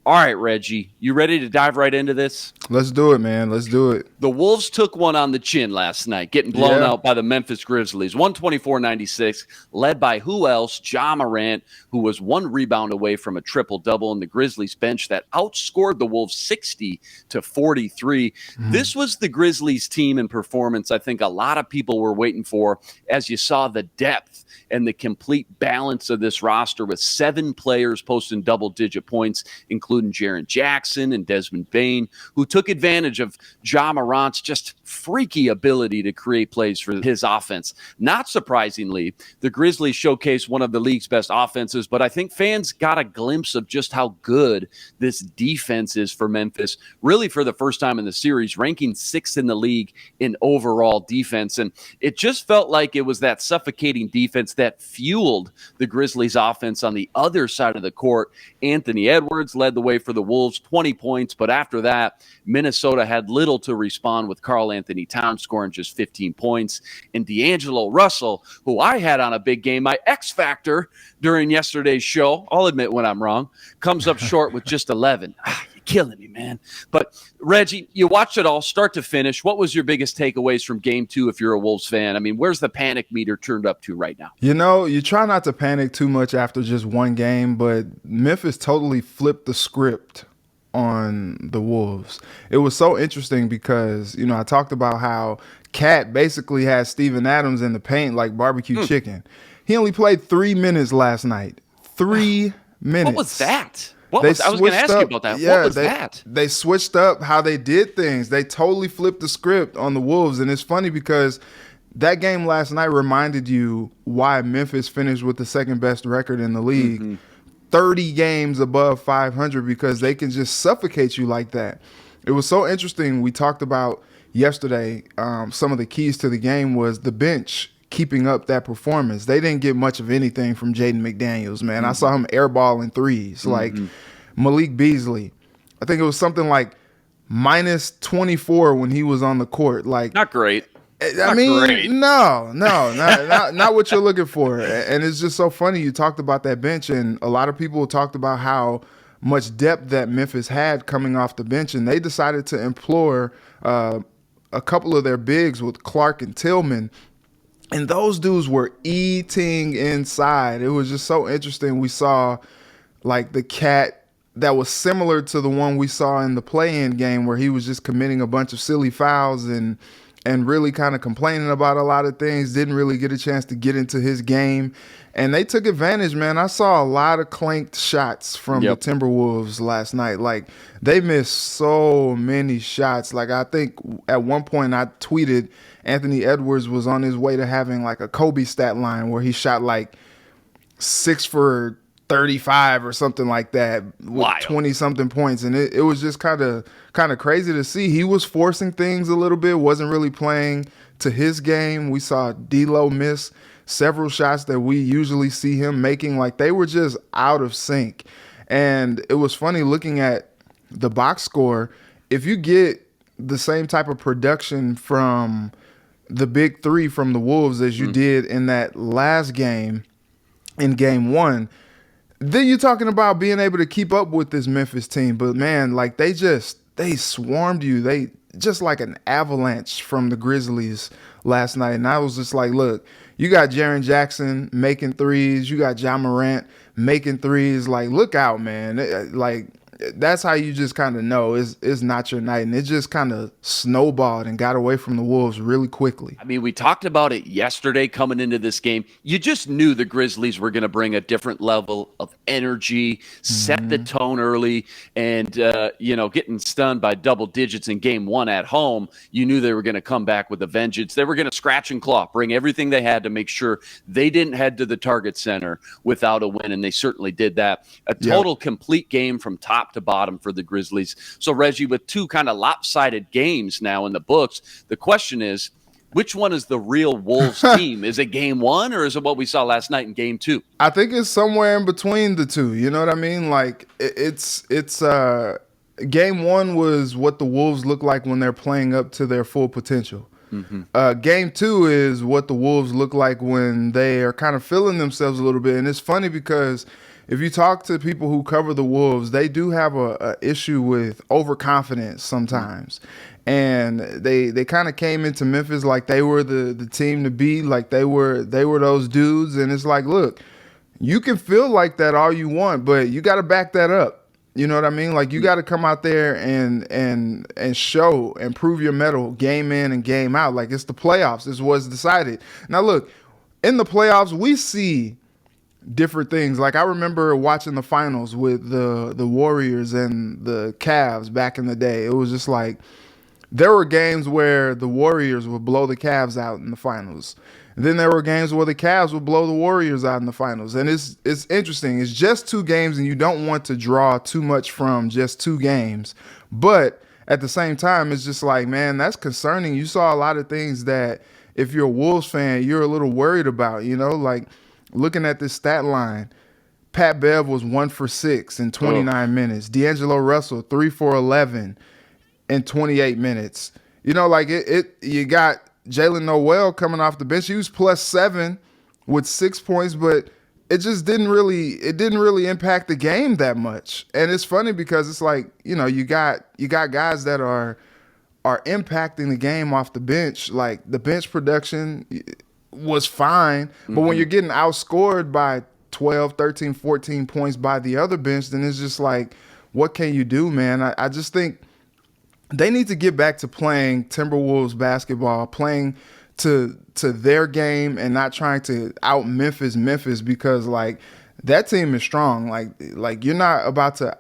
All right, Reggie, you ready to dive right into this? Let's do it, man. Let's do it. The Wolves took one on the chin last night, getting blown Yeah. out by the Memphis Grizzlies, 124-96, led by who else? Ja Morant, who was one rebound away from a triple-double in the Grizzlies bench that outscored the Wolves 60-43. This was the Grizzlies team in performance I think a lot of people were waiting for, as you saw the depth and the complete balance of this roster with 7 players posting double-digit points, including Jaren Jackson and Desmond Bane, who took advantage of Ja Morant's just freaky ability to create plays for his offense. Not surprisingly, the Grizzlies showcased one of the league's best offenses, but I think fans got a glimpse of just how good this defense is for Memphis, really for the first time in the series, ranking 6th in the league in overall defense. And it just felt like it was that suffocating defense that fueled the Grizzlies offense on the other side of the court. Anthony Edwards led the way for the Wolves, 20 points, but after that, Minnesota had little to respond with karl-Anthony Towns scoring just 15 points. And D'Angelo Russell, who I had on a big game, my X factor during yesterday's show, I'll admit when I'm wrong, comes up short with just 11. You're killing me, man. But Reggie, you watched it all start to finish. What was your biggest takeaways from game 2 if you're a Wolves fan? I mean, where's the panic meter turned up to right now? You know, you try not to panic too much after just one game, but Memphis totally flipped the script on the Wolves. It was so interesting because, I talked about how Cat basically had Steven Adams in the paint like barbecue chicken. He only played 3 minutes last night. 3 minutes. What was that? I was going to ask you about that. Yeah, what was that? They switched up how they did things. They totally flipped the script on the Wolves. And it's funny because that game last night reminded you why Memphis finished with the second best record in the league. 30 games above 500 because they can just suffocate you like that. It was so interesting. We talked about yesterday, some of the keys to the game was the bench keeping up that performance. They didn't get much of anything from Jaden McDaniels, man. I saw him airballing threes. Like Malik Beasley, I think it was something like minus 24 when he was on the court. Like, not great. I mean, not what you're looking for. And it's just so funny. You talked about that bench, and a lot of people talked about how much depth that Memphis had coming off the bench, and they decided to implore a couple of their bigs with Clark and Tillman, and those dudes were eating inside. It was just so interesting. We saw like the Cat that was similar to the one we saw in the play-in game where he was just committing a bunch of silly fouls and really kind of complaining about a lot of things, didn't really get a chance to get into his game. And they took advantage, man. I saw a lot of clanked shots from the Timberwolves last night. Like, they missed so many shots. Like, I think at one point I tweeted Anthony Edwards was on his way to having like a Kobe stat line where he shot like 6 for 35 or something like that with 20-something points. And it was just kind of crazy to see. He was forcing things a little bit, wasn't really playing to his game. We saw D'Lo miss several shots that we usually see him making. Like, they were just out of sync. And it was funny looking at the box score. If you get the same type of production from the big three from the Wolves as you did in that last game, in game 1, then you're talking about being able to keep up with this Memphis team. But, man, like, they swarmed you. They just like an avalanche from the Grizzlies last night. And I was just like, look, you got Jaren Jackson making threes. You got Ja Morant making threes. Like, look out, man. Like, that's how you just kind of know it's not your night. And it just kind of snowballed and got away from the Wolves really quickly. I mean, we talked about it yesterday coming into this game. You just knew the Grizzlies were going to bring a different level of energy, set the tone early, and, getting stunned by double digits in game 1 at home, you knew they were going to come back with a vengeance. They were going to scratch and claw, bring everything they had to make sure they didn't head to the Target Center without a win, and they certainly did that. A total complete game from top to bottom for the Grizzlies. So, Reggie, with 2 kind of lopsided games now in the books, the question is, which one is the real Wolves team? Is it game 1 or is it what we saw last night in game 2? I think it's somewhere in between the two. You know what I mean? Like, it's game 1 was what the Wolves look like when they're playing up to their full potential. Game 2 is what the Wolves look like when they are kind of feeling themselves a little bit. And it's funny because if you talk to people who cover the Wolves, they do have a issue with overconfidence sometimes. And they kind of came into Memphis like they were the team to beat, like they were those dudes. And it's like, look, you can feel like that all you want, but you got to back that up. You know what I mean? Like, you got to come out there and show and prove your mettle game in and game out. Like, it's the playoffs. It's what's decided. Now, look, in the playoffs, we see different things. Like, I remember watching the finals with the Warriors and the Cavs back in the day. It was just like, there were games where the Warriors would blow the Cavs out in the finals. And then there were games where the Cavs would blow the Warriors out in the finals. And it's interesting. It's just 2 games, and you don't want to draw too much from just 2 games. But at the same time, it's just like, man, that's concerning. You saw a lot of things that if you're a Wolves fan, you're a little worried about, like looking at this stat line. Pat Bev was 1 for 6 in 29 minutes. D'Angelo Russell, 3 for 11 in 28 minutes. You got Jalen Noel coming off the bench. He was +7 with 6 points, but it didn't really impact the game that much. And it's funny because it's like, you got guys that are impacting the game off the bench. Like, the bench production was fine, but when you're getting outscored by 12, 13, 14 points by the other bench, then it's just like, what can you do, man? I just think they need to get back to playing Timberwolves basketball, playing to their game and not trying to out Memphis, because like that team is strong. Like you're not about to,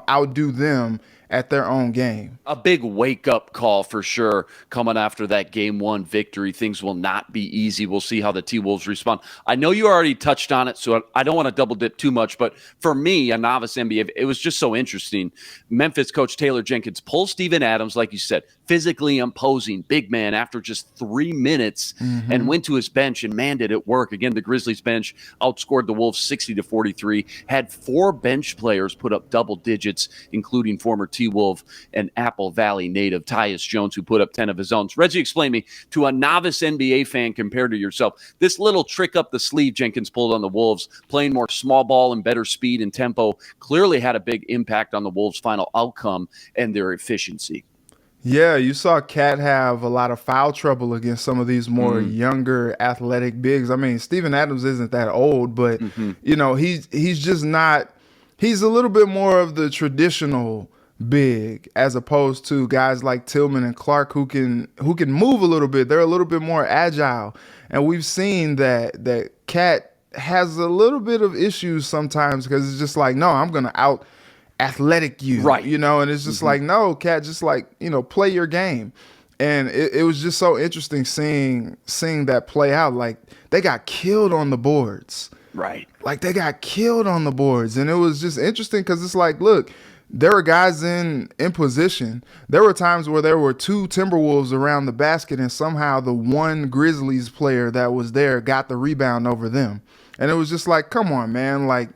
outdo them at their own game. A big wake-up call for sure coming after that Game 1 victory. Things will not be easy. We'll see how the T-Wolves respond. I know you already touched on it, so I don't want to double-dip too much, but for me, a novice NBA, it was just so interesting. Memphis coach Taylor Jenkins pulls Steven Adams, like you said, physically imposing, big man, after just 3 minutes, and went to his bench, and man, did it work. Again, the Grizzlies bench outscored the Wolves 60-43, had 4 bench players put up double digits, including former T-Wolf and Apple Valley native Tyus Jones, who put up 10 of his own. So Reggie, explain me, to a novice NBA fan compared to yourself, this little trick up the sleeve Jenkins pulled on the Wolves, playing more small ball and better speed and tempo, clearly had a big impact on the Wolves' final outcome and their efficiency. Yeah, you saw Cat have a lot of foul trouble against some of these more younger athletic bigs. I mean, Steven Adams isn't that old, but he's just not. He's a little bit more of the traditional big, as opposed to guys like Tillman and Clark who can move a little bit. They're a little bit more agile, and we've seen that Cat has a little bit of issues sometimes because it's just like, no, I'm gonna out athletic you, right? And it's just like, no, Cat, just like, play your game. And it was just so interesting seeing that play out. Like, they got killed on the boards, right? Like, they got killed on the boards, and it was just interesting because it's like, look, there were guys in position. There were times where there were 2 Timberwolves around the basket, and somehow the one Grizzlies player that was there got the rebound over them. And it was just like, come on, man. Like,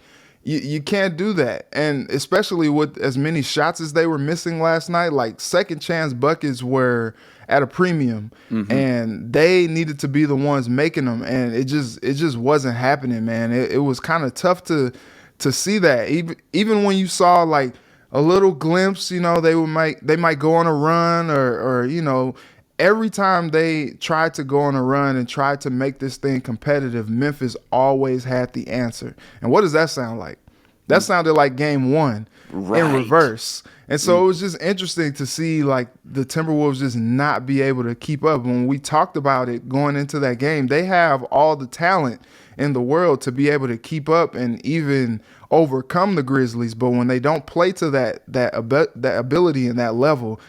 you can't do that. And especially with as many shots as they were missing last night, like, second chance buckets were at a premium, and they needed to be the ones making them. And it just wasn't happening, man. It was kind of tough to see that. Even when you saw like a little glimpse, they might go on a run or every time they tried to go on a run and tried to make this thing competitive, Memphis always had the answer. And what does that sound like? That sounded like Game 1 in reverse. And so it was just interesting to see like the Timberwolves just not be able to keep up. When we talked about it going into that game, they have all the talent in the world to be able to keep up and even overcome the Grizzlies. But when they don't play to that ability and that level,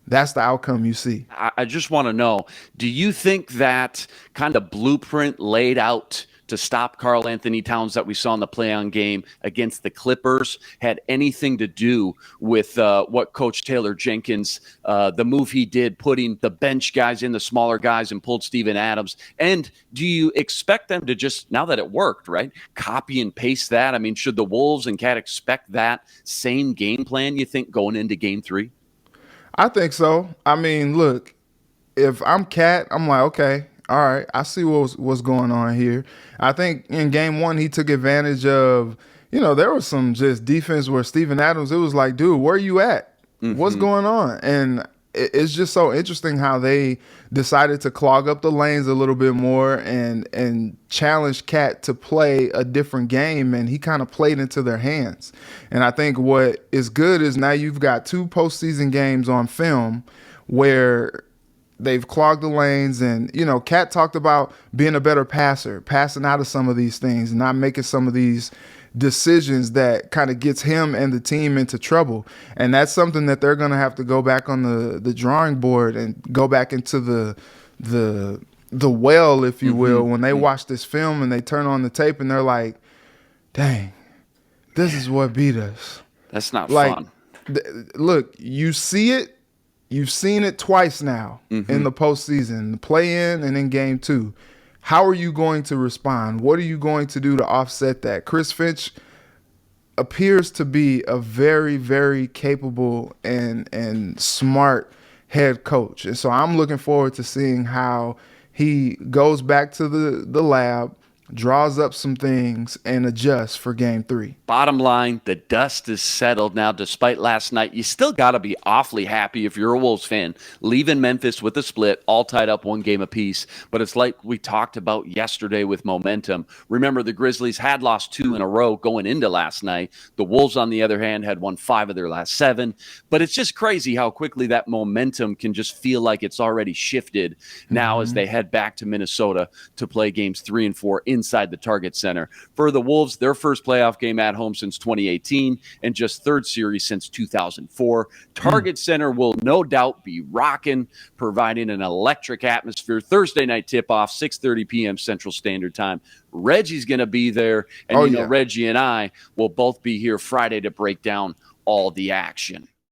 that's the outcome you see. I just want to know, do you think that kind of blueprint laid out to stop Karl-Anthony Towns that we saw in the play-on game against the Clippers had anything to do with what Coach Taylor Jenkins, the move he did, putting the bench guys in, the smaller guys, and pulled Steven Adams? And do you expect them to just, now that it worked, right, copy and paste that? I mean, should the Wolves and Cat expect that same game plan, you think, going into Game 3? I think so. I mean, look, if I'm Cat, I'm like, okay, all right, I see what's going on here. I think in Game 1 he took advantage of, there was some just defense where Steven Adams, it was like, dude, where are you at? What's going on? And it's just so interesting how they decided to clog up the lanes a little bit more and challenge Cat to play a different game, and he kind of played into their hands. And I think what is good is now you've got 2 postseason games on film where they've clogged the lanes, and Cat talked about being a better passer, passing out of some of these things, not making some of these decisions that kind of gets him and the team into trouble. And that's something that they're going to have to go back on the drawing board and go back into the well, if you will, when they watch this film and they turn on the tape and they're like, dang, this is what beat us. That's not fun. Look, you see it. You've seen it twice now in the postseason, the play-in and in Game 2. How are you going to respond? What are you going to do to offset that? Chris Finch appears to be a very, very capable and smart head coach. And so I'm looking forward to seeing how he goes back to the lab, draws up some things, and adjusts for Game 3. Bottom line, the dust is settled now. Despite last night, you still got to be awfully happy if you're a Wolves fan, leaving Memphis with a split, all tied up 1 game apiece. But it's like we talked about yesterday with momentum. Remember, the Grizzlies had lost 2 in a row going into last night. The Wolves, on the other hand, had won 5 of their last 7. But it's just crazy how quickly that momentum can just feel like it's already shifted now as they head back to Minnesota to play games 3 and 4 inside the Target Center. For the Wolves, their first playoff game at home since 2018 and just 3rd series since 2004. Target Center will no doubt be rocking, providing an electric atmosphere. Thursday night tip-off, 6:30 p.m. Central Standard Time. Reggie's going to be there, and Reggie and I will both be here Friday to break down all the action.